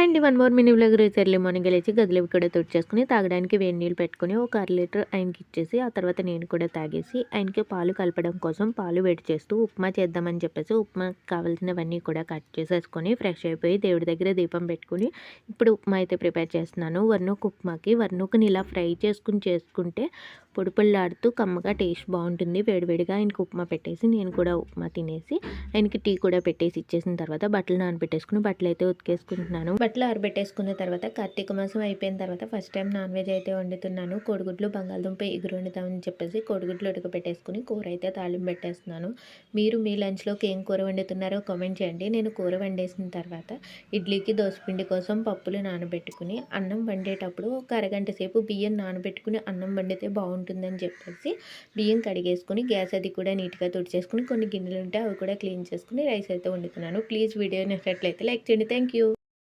And one more mini vlog reach early morning లేచి గదిలో కూడా తుడిచేసుకుని తాగడానికి వేడి నీళ్ళు పెట్టుకుని ఒక 1/2 లీటర్ ఆయనకి ఇచ్చేసి ఆ తర్వాత నేను కూడా తాగేసి ఆయనకి పాలు కలపడం కోసం పాలు వేడి చేస్తూ ఉప్మా చేద్దామని చెప్పేసి ఉప్మాకి కావాల్సినవన్నీ కూడా కట్ చేసేసుకొని ఫ్రెష్ అయిపోయి దేవుడి దగ్గర దీపం పెట్టుకుని ఇప్పుడు ఉప్మా అయితే ప్రిపేర్ చేస్తున్నాను. వర్నూక్ ఉప్మాకి వర్నూక్ని ఇలా ఫ్రై చేసుకుంటే పొడి పొడిలాడుతూ కమ్మగా టేస్ట్ బాగుంటుంది. వేడివేడిగా ఆయనకి ఉప్మా పెట్టేసి నేను కూడా ఉప్మా తినేసి ఆయనకి టీ కూడా పెట్టేసి ఇచ్చేసిన తర్వాత బట్టలు నానబెట్టేసుకుని బట్టలు అయితే ఉతికేసుకుంటున్నాను. బట్టలు ఆరబెట్టేసుకున్న తర్వాత కార్తీక మాసం అయిపోయిన తర్వాత ఫస్ట్ టైం నాన్ వెజ్ అయితే వండుతున్నాను. కోడిగుడ్లు బంగాళదుంప ఎగురు వండుతామని చెప్పేసి కోడిగుడ్లు ఉడకబెట్టేసుకుని కూర అయితే తాలింపు పెట్టేస్తున్నాను. మీరు మీ లంచ్లోకి ఏం కూర వండుతున్నారో కామెంట్ చేయండి. నేను కూర వండేసిన తర్వాత ఇడ్లీకి దోసపిండి కోసం పప్పులు నానబెట్టుకుని అన్నం వండేటప్పుడు ఒక అరగంట సేపు బియ్యం నానబెట్టుకుని అన్నం వండితే బాగుంటుందని చెప్పేసి బియ్యం కడిగేసుకుని గ్యాస్ అది కూడా నీట్గా తుడిచేసుకుని కొన్ని గిన్నెలు ఉంటే అవి కూడా క్లీన్ చేసుకుని రైస్ అయితే వండుతున్నాను. ప్లీజ్ వీడియో నచ్చినట్లయితే లైక్ చేయండి. Thank you.